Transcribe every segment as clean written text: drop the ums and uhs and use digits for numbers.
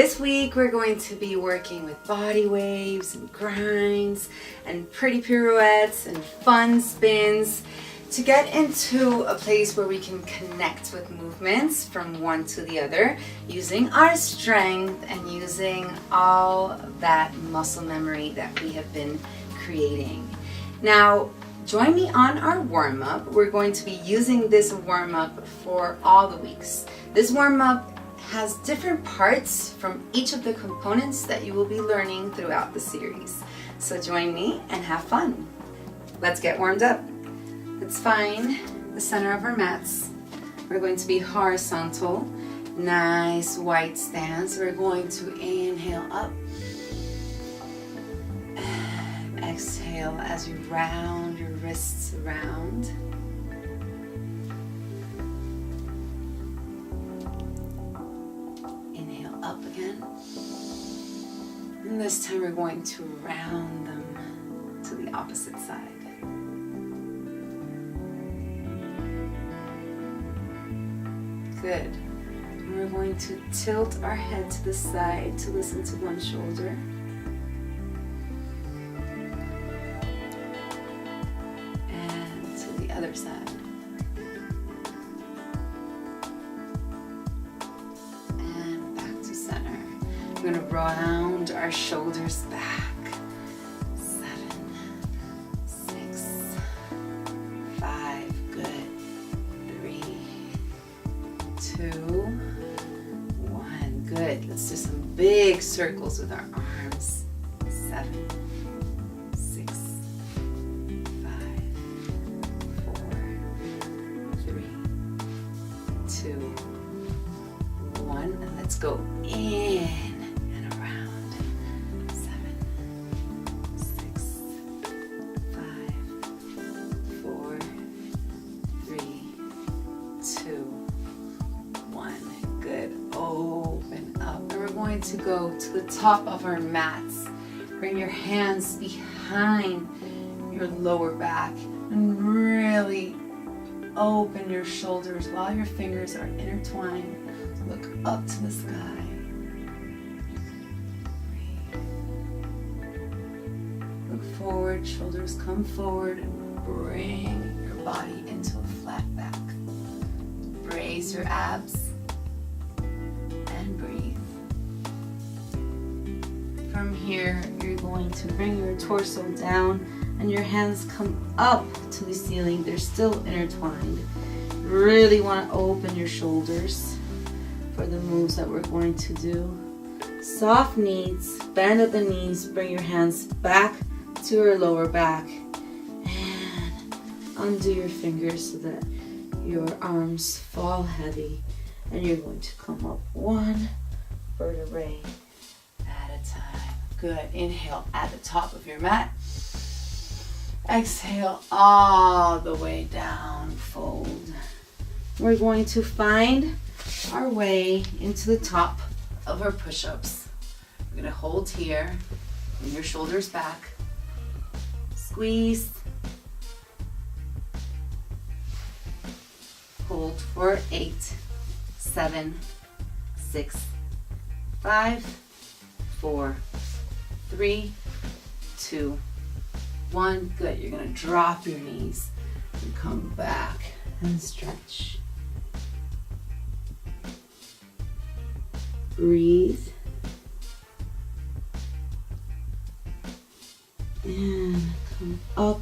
this week we're going to be working with body waves and grinds and pretty pirouettes and fun spins to get into a place where we can connect with movements from one to the other using our strength and using all of that muscle memory that we have been creating. Now, join me on our warm-up. We're going to be using this warm-up for all the weeks. This warm-up has different parts from each of the components that you will be learning throughout the series. So join me and have fun. Let's get warmed up. Let's find the center of our mats. We're going to be horizontal, nice wide stance. We're going to inhale up and exhale as you round your wrists around. Inhale up again. And this time we're going to round them to the opposite side. Good. And we're going to tilt our head to the side to listen to one shoulder. And to the other side. And back to center. We're going to round our shoulders back. 7, 6, 5. Good. 3, 2, 1. Good. Let's do some big circles with our arms. 7, 6, 5, 4, 3, 2, 1. And let's go in and around. 7, 6, 5, 4, 3, 2, 1. Good. Open up. And we're going to go to the top of our mats. Bring your hands behind your lower back and really open your shoulders while your fingers are intertwined. Look up to the sky. Breathe. Look forward. Shoulders come forward and bring your body into a flat back. Brace your abs and breathe. From here, you're going to bring your torso down and your hands come up to the ceiling. They're still intertwined. You really want to open your shoulders for the moves that we're going to do. Soft knees, bend at the knees, bring your hands back to your lower back and undo your fingers so that your arms fall heavy, and you're going to come up one vertebrae at a time. Good. Inhale at the top of your mat. Exhale all the way down, fold. We're going to find our way into the top of our push-ups. We're going to hold here, bring your shoulders back, squeeze, hold for 8, 7, 6, 5, 4, 3, 2, 1. Good. You're going to drop your knees and come back and stretch. Breathe. And come up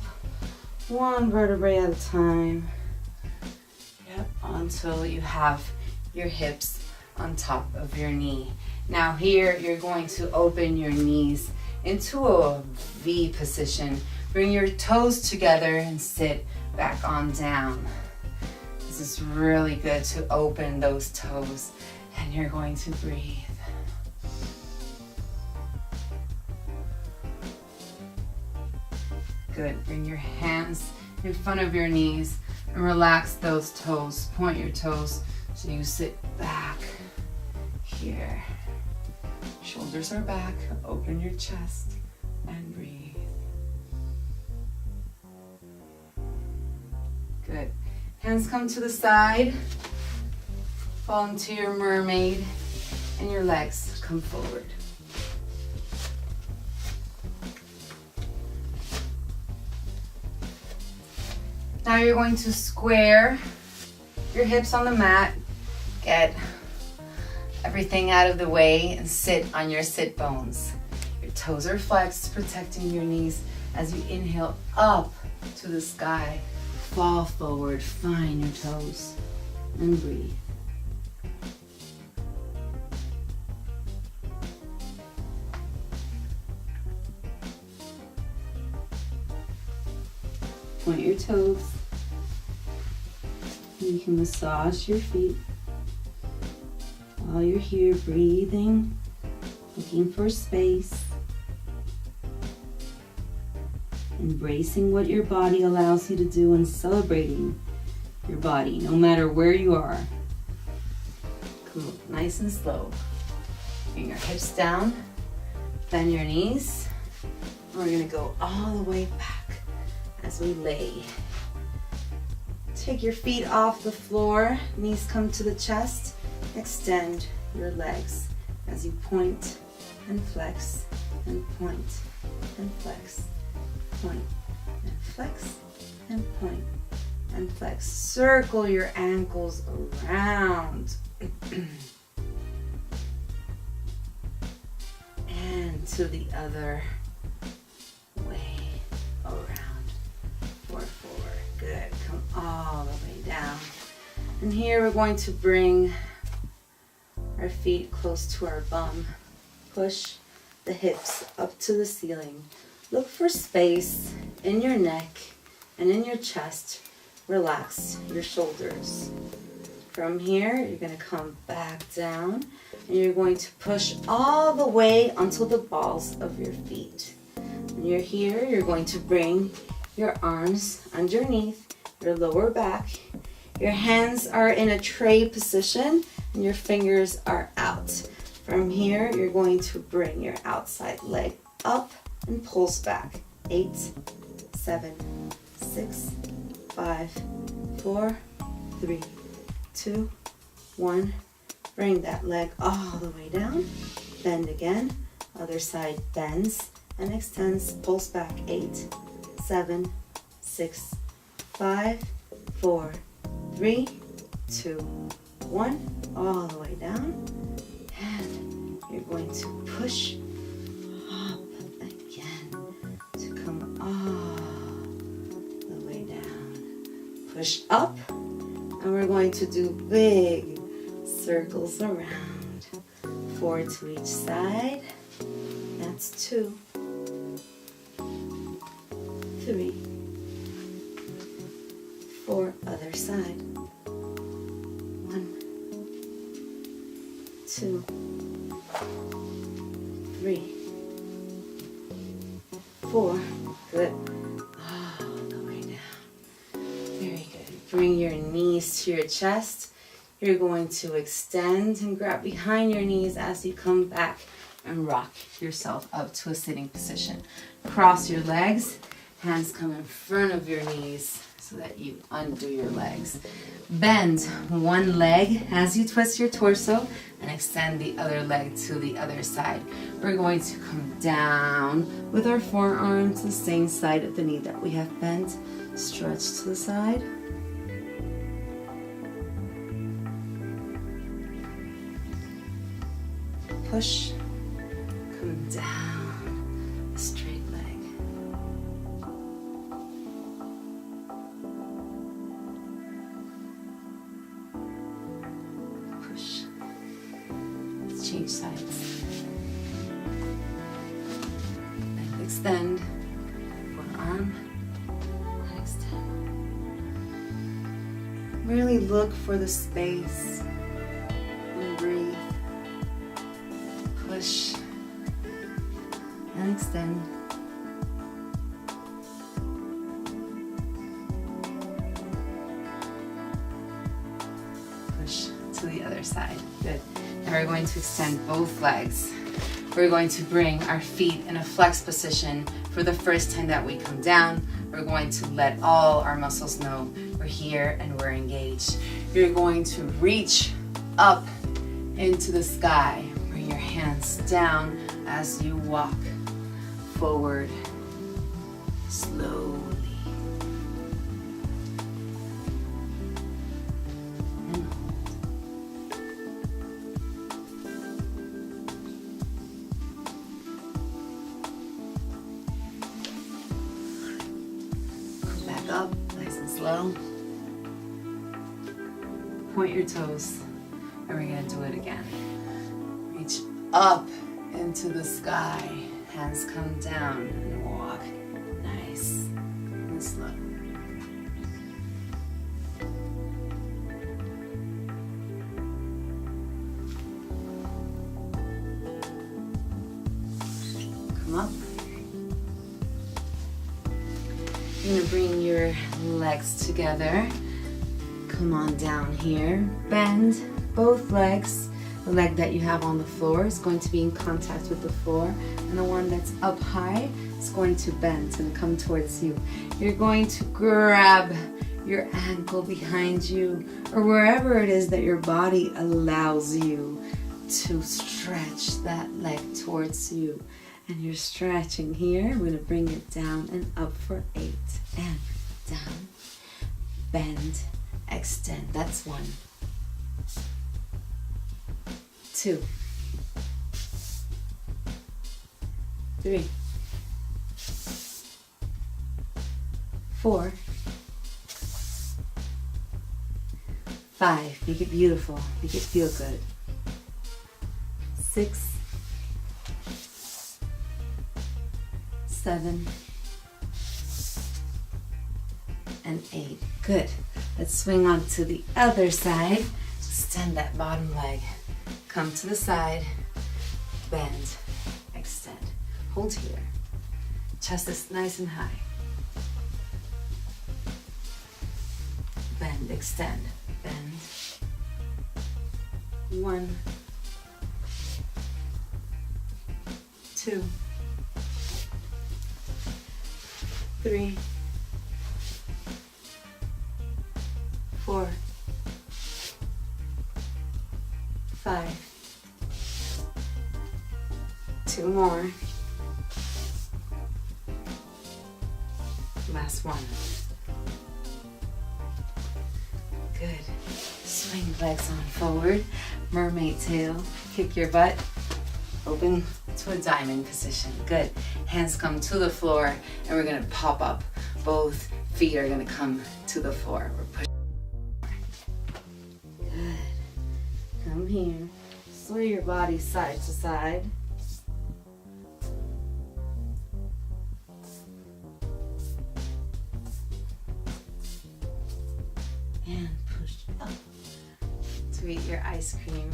one vertebrae at a time. Yep, until you have your hips on top of your knee. Now here, you're going to open your knees into a V position. Bring your toes together and sit back on down. This is really good to open those toes. And you're going to breathe. Good. Bring your hands in front of your knees and relax those toes. Point your toes so you sit back here. Shoulders are back. Open your chest and breathe. Good. Hands come to the side. Fall into your mermaid. and your legs come forward. Now you're going to square your hips on the mat, get everything out of the way, and sit on your sit bones. Your toes are flexed, protecting your knees as you inhale up to the sky. Fall forward, find your toes, and breathe. Point your toes. You can massage your feet while you're here, breathing, looking for space, embracing what your body allows you to do and celebrating your body, no matter where you are. Come up nice and slow. Bring your hips down, bend your knees. We're gonna go all the way back as we lay. Take your feet off the floor, knees come to the chest. Extend your legs as you point and flex and point and flex, point and flex and point and flex. Circle your ankles around. And to the other way around. 4, 4. Good. Come all the way down. And here we're going to bring our feet close to our bum. Push the hips up to the ceiling. Look for space in your neck and in your chest. Relax your shoulders. From here, you're going to come back down and you're going to push all the way until the balls of your feet. When you're here, you're going to bring your arms underneath your lower back. Your hands are in a tray position and your fingers are out. From here, you're going to bring your outside leg up and pulse back. 8, 7, 6, 5, 4, 3, 2, 1. Bring that leg all the way down. Bend again. Other side bends and extends. Pulse back. 8, 7, 6, 5, 4, 3, 2, 1. All the way down. And you're going to push up again to come all the way down. Push up. And we're going to do big circles around. 4 to each side. That's 2. 3, 4, other side. 1, 2, 3, 4. Good. All the way down. Very good. Bring your knees to your chest. You're going to extend and grab behind your knees as you come back and rock yourself up to a sitting position. Cross your legs. Hands come in front of your knees so that you undo your legs. Bend one leg as you twist your torso and extend the other leg to the other side. We're going to come down with our forearm to the same side of the knee that we have bent. Stretch to the side. Push, come down, straight leg. Push. Let's change sides. And extend. One arm and extend. Really look for the space and breathe. Push and extend. Push to the other side. Good. Now we're going to extend both legs. We're going to bring our feet in a flex position. For the first time that we come down, we're going to let all our muscles know we're here and we're engaged. You're going to reach up into the sky. Bring your hands down as you walk forward slowly. And hold. Come back up, nice and slow. Point your toes, and we're gonna do it again. Reach up into the sky, hands come down and walk. Nice and slow. Come up. You're gonna bring your legs together. Come on down here. Bend both legs. The leg that you have on the floor is going to be in contact with the floor, and the one that's up high is going to bend and come towards you. You're going to grab your ankle behind you, or wherever it is that your body allows you to stretch that leg towards you. And you're stretching here. We're going to bring it down and up for 8. And down, bend, extend. That's 1, 2, 3, 4, 5. Make it beautiful. Make it feel good. 6, 7, and 8. Good. Let's swing on to the other side. Extend that bottom leg. Come to the side. Bend. Extend. Hold here. Chest is nice and high. Bend. Extend. Bend. 1, 2, 3, 4, 5. 2 more. Last one. Good. Swing legs on forward. Mermaid tail. Kick your butt. Open to a diamond position. Good. Hands come to the floor, and we're going to pop up. Both feet are going to come to the floor. We're pushing. Good. Come here. Sway your body side to side. And push up to eat your ice cream.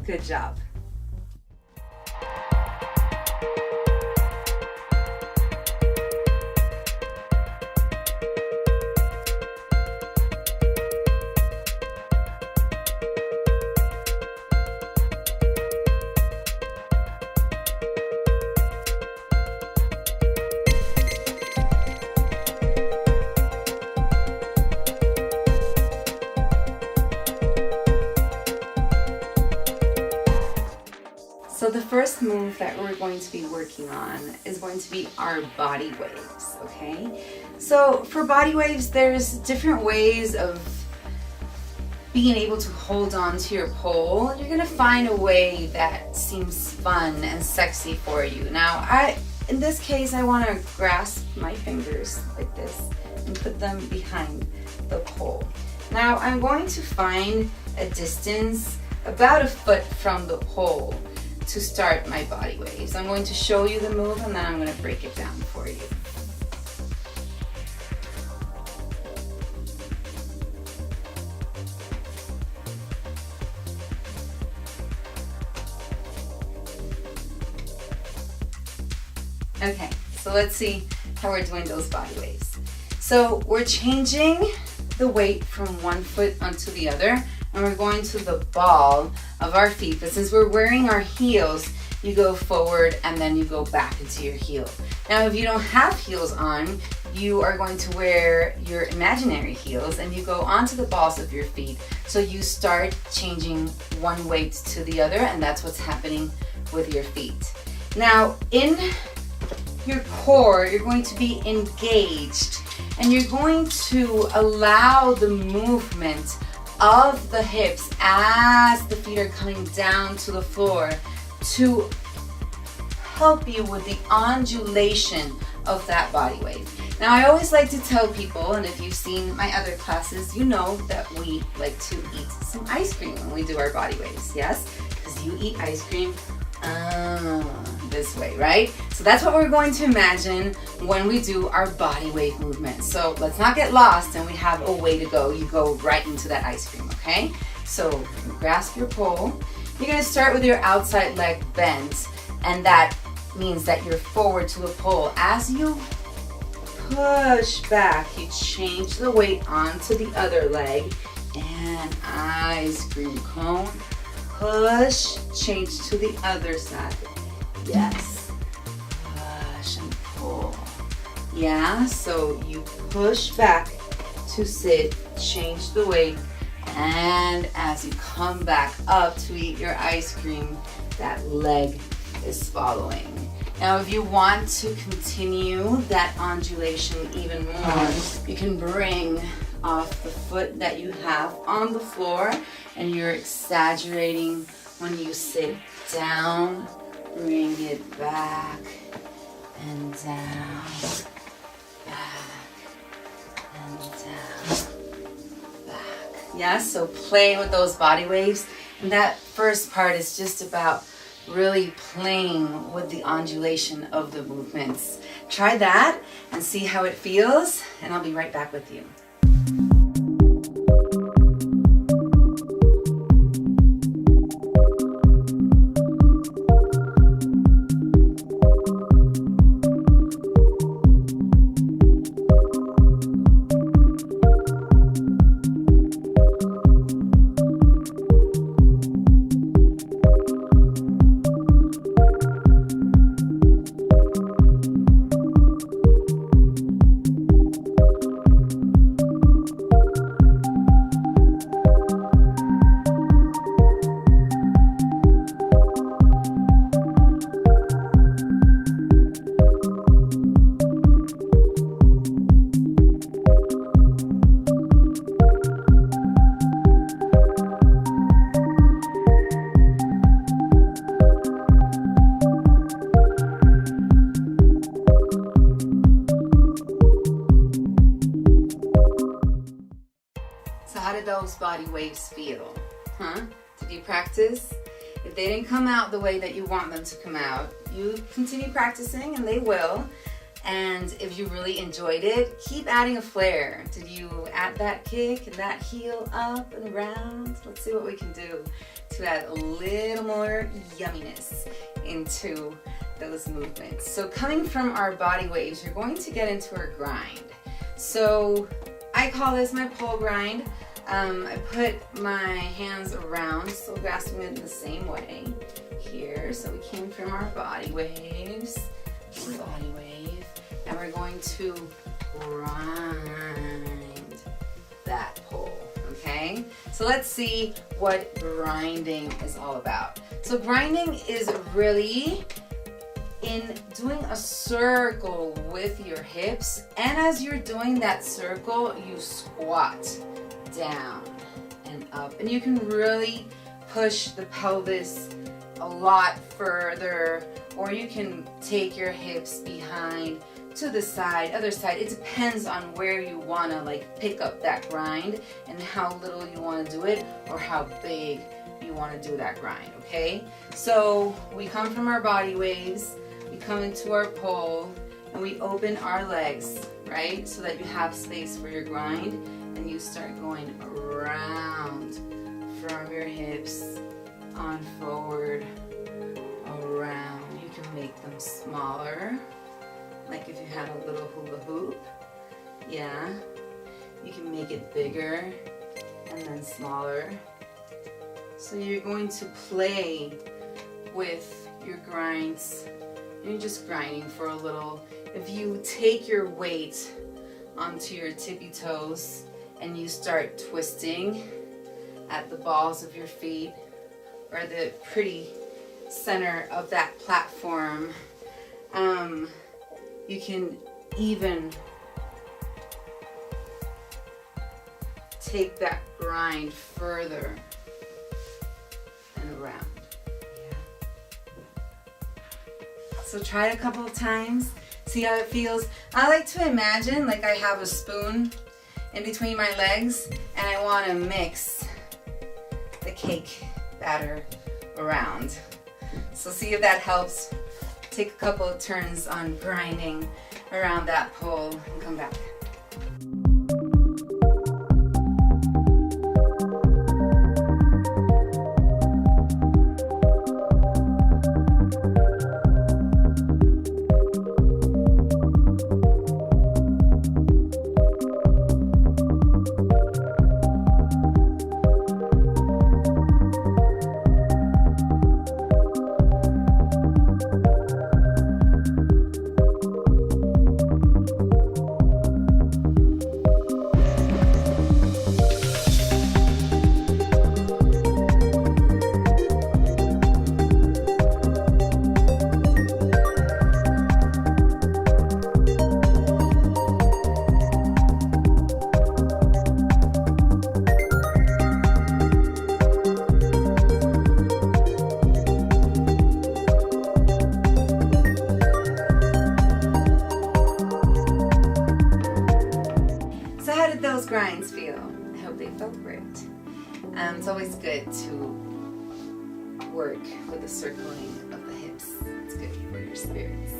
Good job. So the first move that we're going to be working on is going to be our body waves, okay? So for body waves, there's different ways of being able to hold on to your pole. You're gonna find a way that seems fun and sexy for you. Now, in this case, I wanna grasp my fingers like this and put them behind the pole. Now, I'm going to find a distance about 1 foot from the pole to start my body waves. I'm going to show you the move, and then I'm going to break it down for you. Okay, so let's see how we're doing those body waves. So we're changing the weight from 1 foot onto the other, and we're going to the ball of our feet. But since we're wearing our heels, you go forward and then you go back into your heel. Now, if you don't have heels on, you are going to wear your imaginary heels and you go onto the balls of your feet. So you start changing one weight to the other, and that's what's happening with your feet. Now, in your core, you're going to be engaged, and you're going to allow the movement of the hips as the feet are coming down to the floor to help you with the undulation of that body wave. Now, I always like to tell people, and if you've seen my other classes, you know that we like to eat some ice cream when we do our body waves, yes? Because you eat ice cream this way, right? So that's what we're going to imagine when we do our body wave movement. So let's not get lost and we have a way to go. You go right into that ice cream, okay? So you grasp your pole. You're gonna start with your outside leg bent, and that means that you're forward to the pole. As you push back, you change the weight onto the other leg, and ice cream cone. Push, change to the other side. Yes. Push and pull. Yeah, so you push back to sit, change the weight, and as you come back up to eat your ice cream, that leg is following. Now, if you want to continue that undulation even more, you can bring off the foot that you have on the floor, and you're exaggerating when you sit down. Bring it back and down, back and down, back. Yeah, so play with those body waves. And that first part is just about really playing with the undulation of the movements. Try that and see how it feels, and I'll be right back with you. How did those body waves feel? Did you practice? If they didn't come out the way that you want them to come out, you continue practicing and they will. And if you really enjoyed it, keep adding a flair. Did you add that kick and that heel up and around? Let's see what we can do to add a little more yumminess into those movements. So coming from our body waves, you're going to get into our grind. So I call this my pole grind. I put my hands around, still grasping it in the same way here. So we came from our body waves, body wave, and we're going to grind that pole, okay? So let's see what grinding is all about. So grinding is really in doing a circle with your hips, and as you're doing that circle, you squat down and up, and you can really push the pelvis a lot further, or you can take your hips behind to the side, other side. It depends on where you want to like pick up that grind and how little you want to do it or how big you want to do that grind, okay? So we come from our body waves, we come into our pole, and we open our legs, right? So that you have space for your grind, and you start going around from your hips on forward, around. You can make them smaller, like if you had a little hula hoop, yeah. You can make it bigger and then smaller. So you're going to play with your grinds. You're just grinding for a little. If you take your weight onto your tippy toes and you start twisting at the balls of your feet or the pretty center of that platform. You can even take that grind further and around. So try it a couple of times, see how it feels. I like to imagine like I have a spoon in between my legs and I want to mix the cake batter around. So see if that helps. Take a couple of turns on grinding around that pole and come back. Grinds feel? I hope they felt great. It's always good to work with the circling of the hips. It's good for your spirits.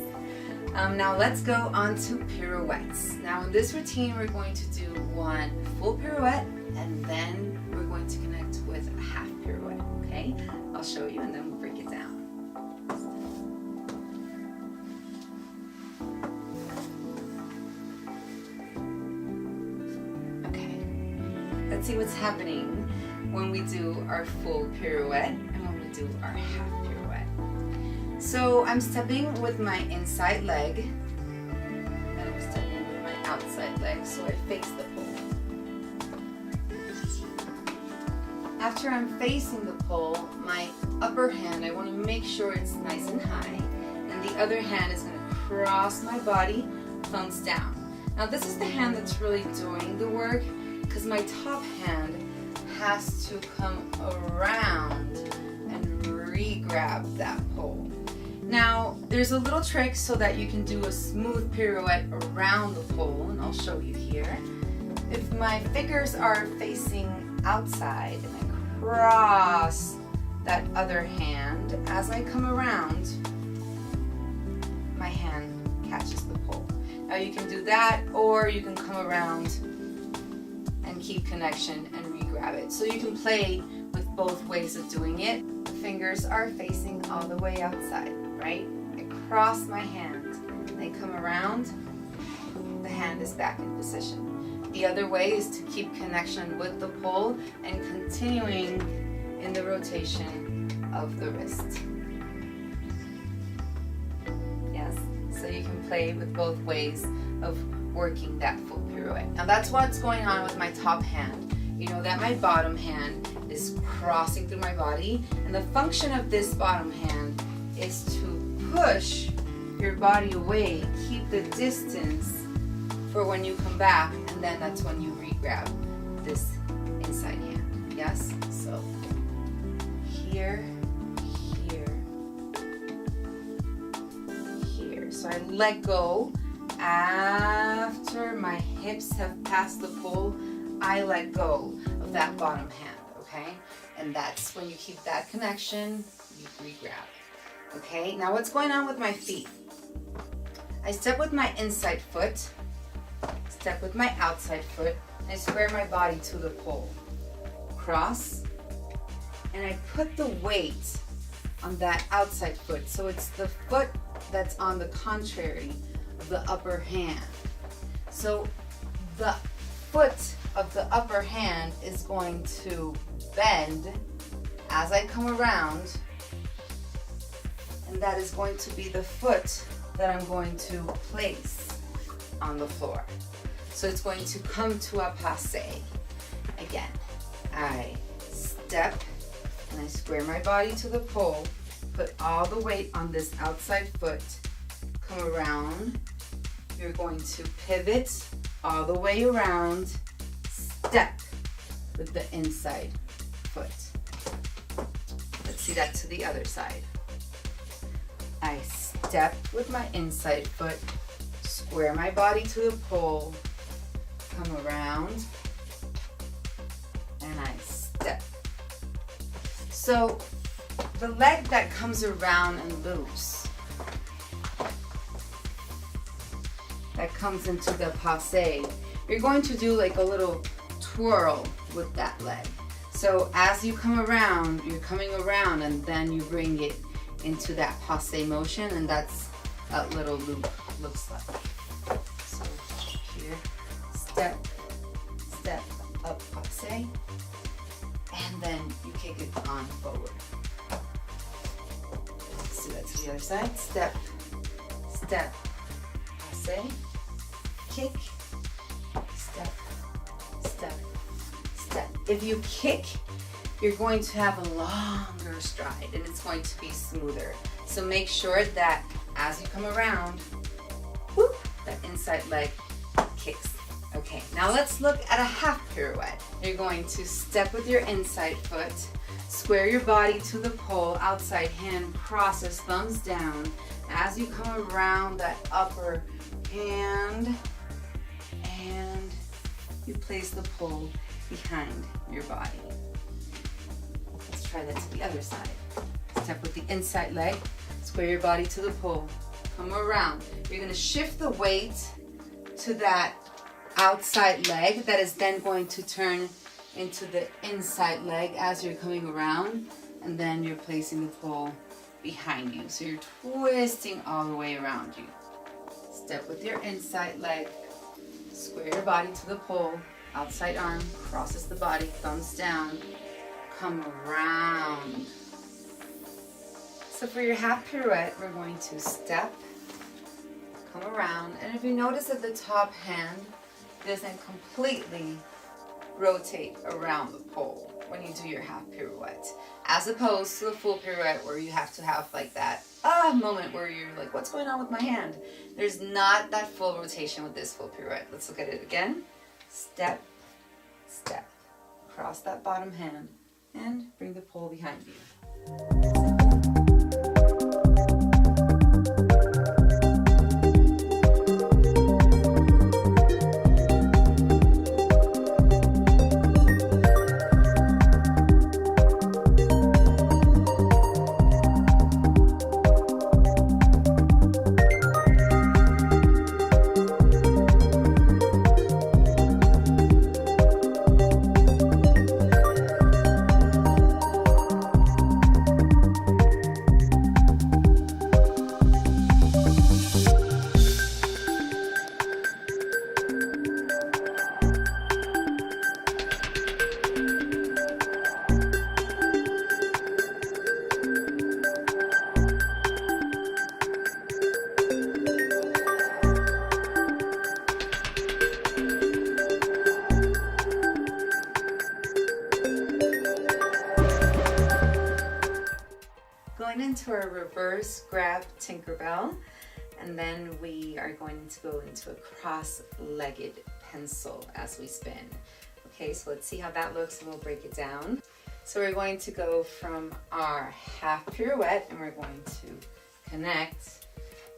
Now let's go on to pirouettes. Now in this routine we're going to do one full pirouette and then we're going to connect with a half pirouette, okay? I'll show you and then we'll break it down. Let's see what's happening when we do our full pirouette and when we do our half pirouette. So I'm stepping with my inside leg and I'm stepping with my outside leg so I face the pole. After I'm facing the pole, my upper hand, I want to make sure it's nice and high, and the other hand is going to cross my body, thumbs down. Now this is the hand that's really doing the work, because my top hand has to come around and re-grab that pole. Now, there's a little trick so that you can do a smooth pirouette around the pole, and I'll show you here. If my fingers are facing outside and I cross that other hand, as I come around, my hand catches the pole. Now you can do that, or you can come around and keep connection and re-grab it. So you can play with both ways of doing it. The fingers are facing all the way outside, right? I cross my hand, and I come around, the hand is back in position. The other way is to keep connection with the pole and continuing in the rotation of the wrist. Yes, so you can play with both ways of working that full pirouette. Now that's what's going on with my top hand. You know that my bottom hand is crossing through my body, and the function of this bottom hand is to push your body away, keep the distance for when you come back, and then that's when you re-grab this inside hand. Yes? So here, here, here. So I let go. After my hips have passed the pole, I let go of that bottom hand, okay? And that's when you keep that connection, you re-grab. Okay, now what's going on with my feet? I step with my inside foot, step with my outside foot, and I square my body to the pole. Cross, and I put the weight on that outside foot. So it's the foot that's on the contrary of the upper hand. So the foot of the upper hand is going to bend as I come around, and that is going to be the foot that I'm going to place on the floor. So it's going to come to a passe. Again, I step and I square my body to the pole, put all the weight on this outside foot, come around. You're going to pivot all the way around, step with the inside foot. Let's see that to the other side. I step with my inside foot, square my body to the pole, come around, and I step. So the leg that comes around and loose, that comes into the passe, you're going to do like a little twirl with that leg. So as you come around, you're coming around and then you bring it into that passe motion, and that's that little loop looks like. So here, step, step, up, passe, and then you kick it on forward. Let's do that to the other side. Step, step, passe, kick, step, step, step. If you kick, you're going to have a longer stride and it's going to be smoother. So make sure that as you come around, whoop, that inside leg kicks. Okay, now let's look at a half pirouette. You're going to step with your inside foot, square your body to the pole, outside hand crosses, thumbs down. As you come around that upper hand, and you place the pole behind your body. Let's try that to the other side. Step with the inside leg, square your body to the pole, come around. You're going to shift the weight to that outside leg that is then going to turn into the inside leg as you're coming around, and then you're placing the pole behind you. So you're twisting all the way around you. Step with your inside leg, square your body to the pole, outside arm crosses the body, thumbs down, come around. So for your half pirouette, we're going to step, come around, and if you notice that the top hand doesn't completely rotate around the pole when you do your half pirouette, as opposed to the full pirouette where you have to have like that moment where you're like, what's going on with my hand? There's not that full rotation with this full pirouette. Let's look at it again. Step, step, cross that bottom hand, and bring the pole behind you. Going into our reverse grab Tinkerbell, and then we are going to go into a cross-legged pencil as we spin. Okay, so let's see how that looks and we'll break it down. So we're going to go from our half pirouette and we're going to connect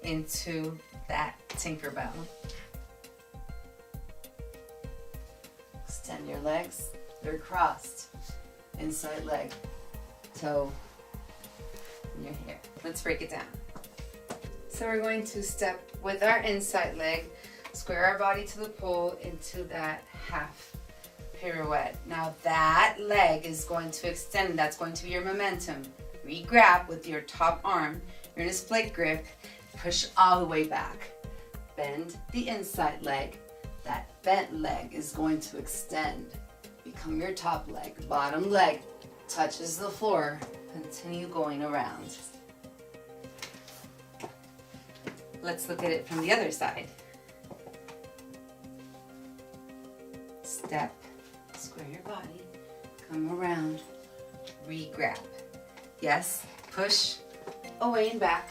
into that Tinkerbell. Extend your legs, they're crossed. Inside leg, toe, and your hair. Let's break it down. So we're going to step with our inside leg, square our body to the pole into that half pirouette. Now that leg is going to extend, that's going to be your momentum. Re-grab with your top arm, you're in a split grip, push all the way back. Bend the inside leg. That bent leg is going to extend, become your top leg. Bottom leg touches the floor, continue going around. Let's look at it from the other side. step, square your body, come around, re-grab. Yes, push away and back.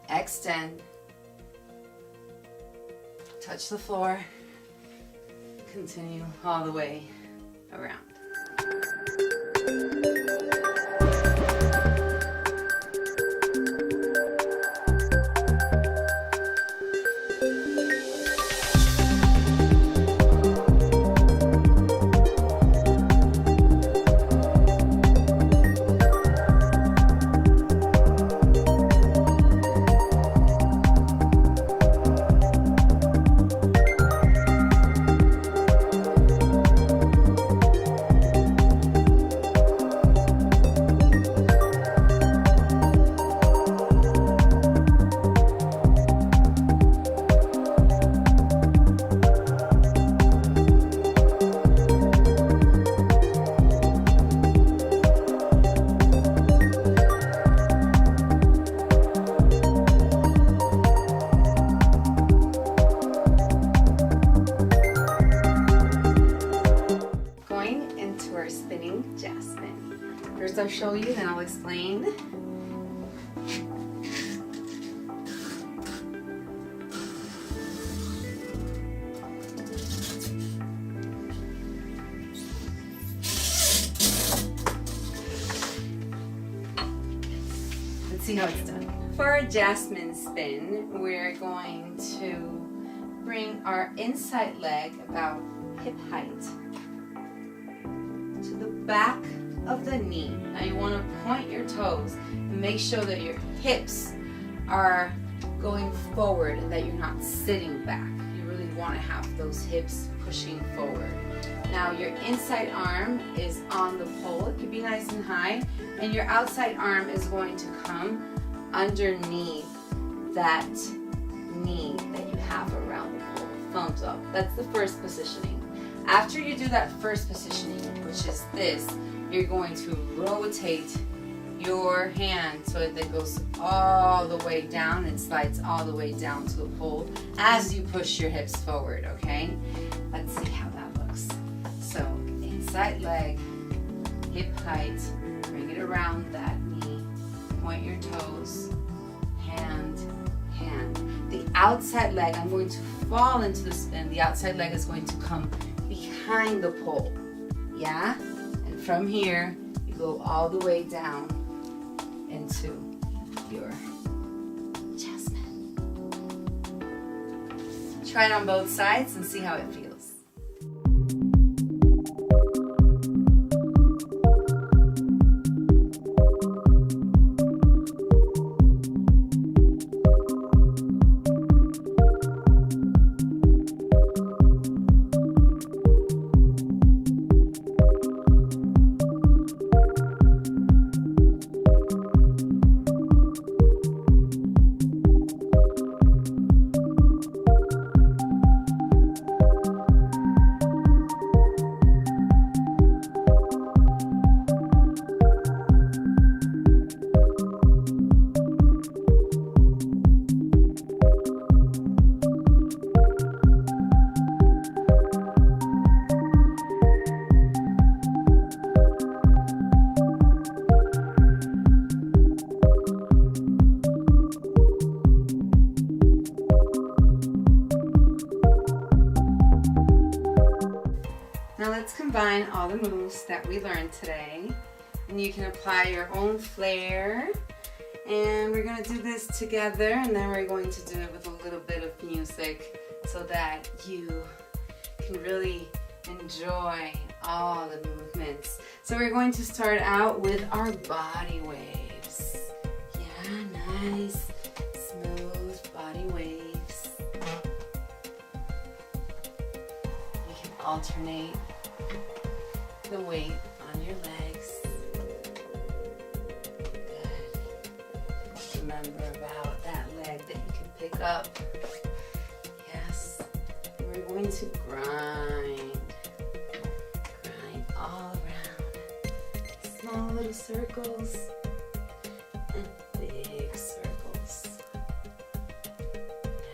Extend. Touch the floor. Continue all the way around. First I'll show you, then I'll explain. Let's see how it's done. For our Jasmine spin, we're going to bring our inside leg about hip height to the back of the knee. Now you want to point your toes and make sure that your hips are going forward and that you're not sitting back. You really want to have those hips pushing forward. Now your inside arm is on the pole. It could be nice and high, and your outside arm is going to come underneath that knee that you have around the pole. Thumbs up. That's the first positioning. After you do that first positioning, which is this, you're going to rotate your hand so it then goes all the way down and slides all the way down to the pole as you push your hips forward, okay? Let's see how that looks. So inside leg, hip height, bring it around that knee, point your toes, hand, hand. The outside leg, I'm going to fall into the spin. The outside leg is going to come behind the pole, yeah? And from here, you go all the way down into your Jasmine. Try it on both sides and see how it feels. Now let's combine all the moves that we learned today, and you can apply your own flair. And we're going to do this together, and then we're going to do it with a little bit of music so that you can really enjoy all the movements. So we're going to start out with our body waves. Yeah, nice, smooth body waves. You can alternate the weight on your legs. Good. Remember about that leg that you can pick up. Yes. And we're going to grind all around. Small little circles and big circles.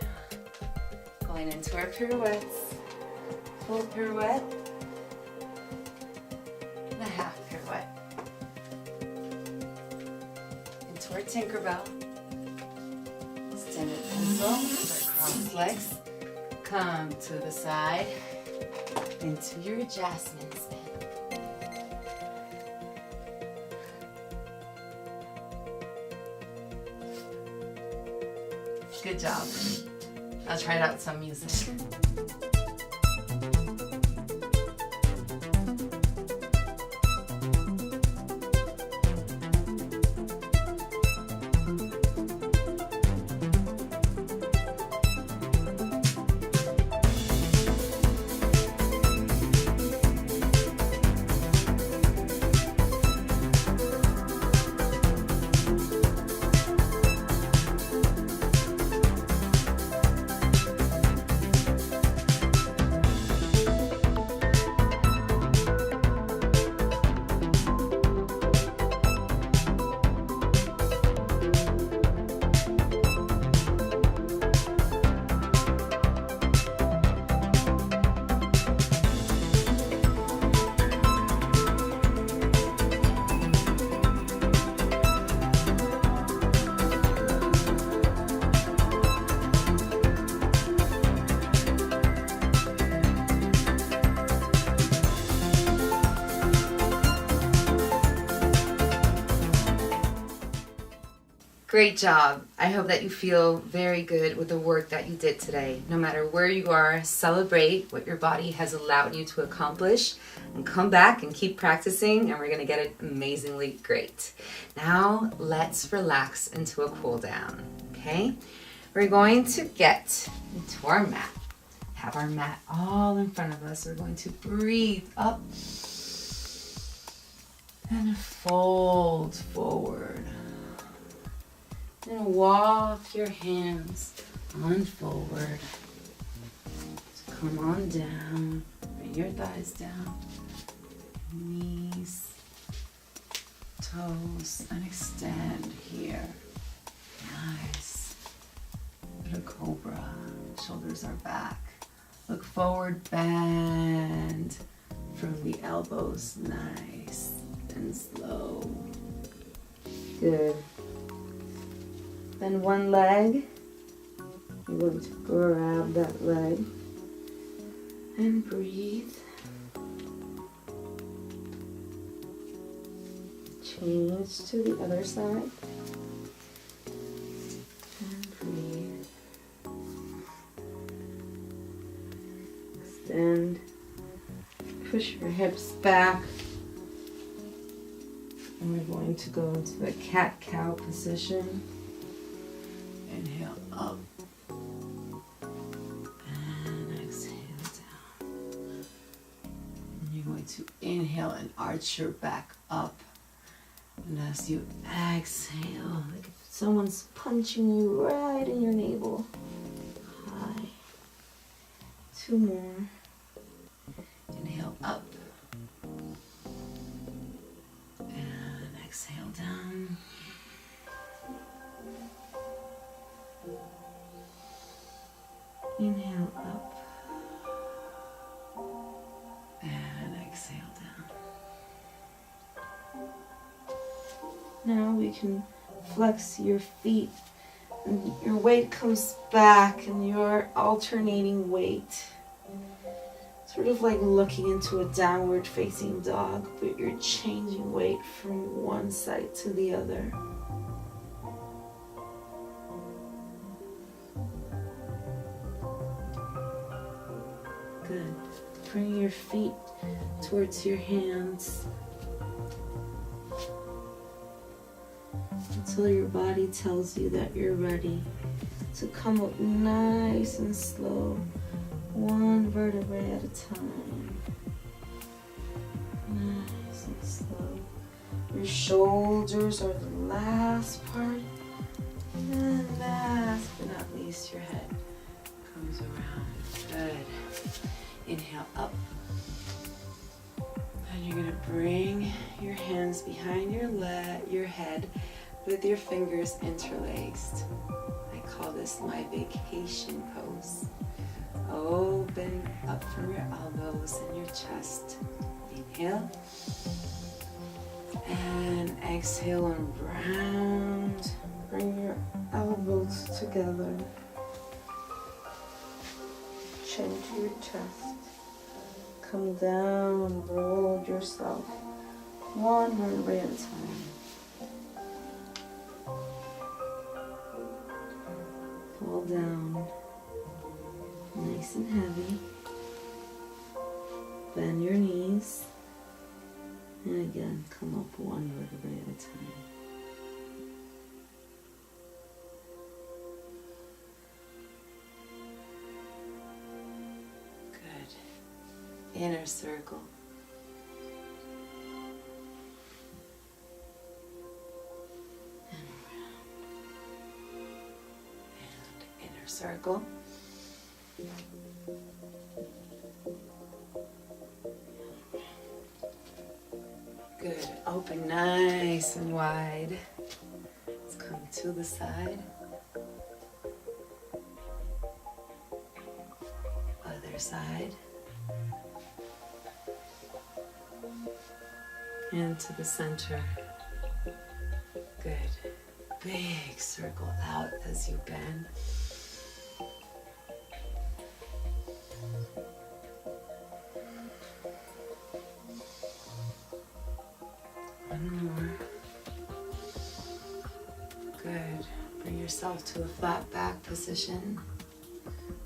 Yeah. Going into our pirouettes. Full pirouette and a half pirouette. Into our Tinkerbell. Extended pencil, our crossed legs. Come to the side. Into your Jasmine spin. Good job. I'll try out some music. Great job. I hope that you feel very good with the work that you did today. No matter where you are, celebrate what your body has allowed you to accomplish and come back and keep practicing, and we're going to get it amazingly great. Now let's relax into a cool down, okay? We're going to get into our mat. Have our mat all in front of us. We're going to breathe up and fold forward. And walk your hands on forward. So come on down. Bring your thighs down. Knees, toes, and extend here. Nice. Put a cobra. Shoulders are back. Look forward, bend from the elbows. Nice and slow. Good. Then one leg, you're going to grab that leg and breathe. Change to the other side and breathe. Extend, push your hips back. And we're going to go into the cat-cow position. Inhale up and exhale down. And you're going to inhale and arch your back up. And as you exhale, like if someone's punching you right in your navel. High. 2 more. Inhale up and exhale down. Inhale up and exhale down. Now we can flex your feet and your weight comes back and you're alternating weight. Sort of like looking into a downward facing dog, but you're changing weight from one side to the other. Good. Bring your feet towards your hands until your body tells you that you're ready to come up nice and slow, one vertebrae at a time. Nice and slow. Your shoulders are the last part, and then last but not least, your head comes around. Good. Inhale up. And you're going to bring your hands behind your head with your fingers interlaced. I call this my vacation pose. Open up from your elbows and your chest. Inhale. And exhale and round. Bring your elbows together. Chin to your chest. Come down, roll yourself. One vertebrae at a time. Fall down. Nice and heavy. Bend your knees. And again, come up one vertebrae at a time. Good. Inner circle. And around. And inner circle. Good. Open nice and wide. Let's come to the side. Other side. And to the center. Good. Big circle out as you bend. One more. Good. Bring yourself to a flat back position.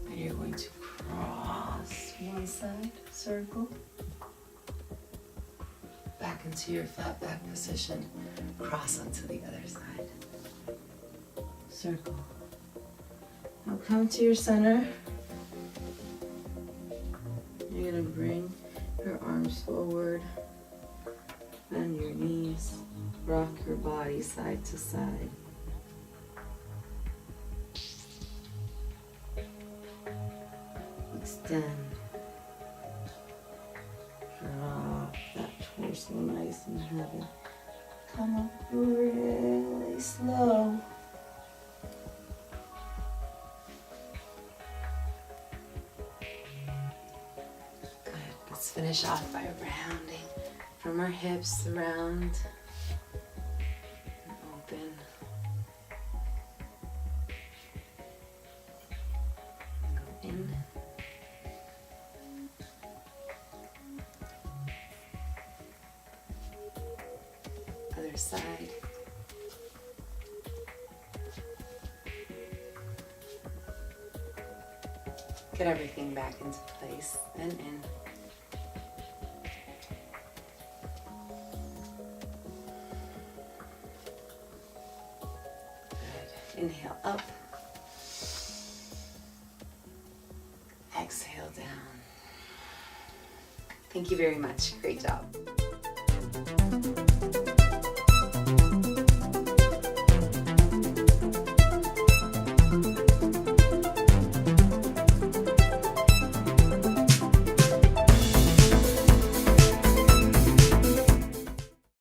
And you're going to cross one side, circle. Back into your flat back position. Cross onto the other side. Circle. Now come to your center. You're going to bring your arms forward. Bend your knees, rock your body side to side. Extend. Drop that torso nice and heavy. Come up really slow. Good. Let's finish off by rounding. From our hips around and open. And go in. Other side. Get everything back into place and in. Inhale up. Exhale down. Thank you very much. Great job.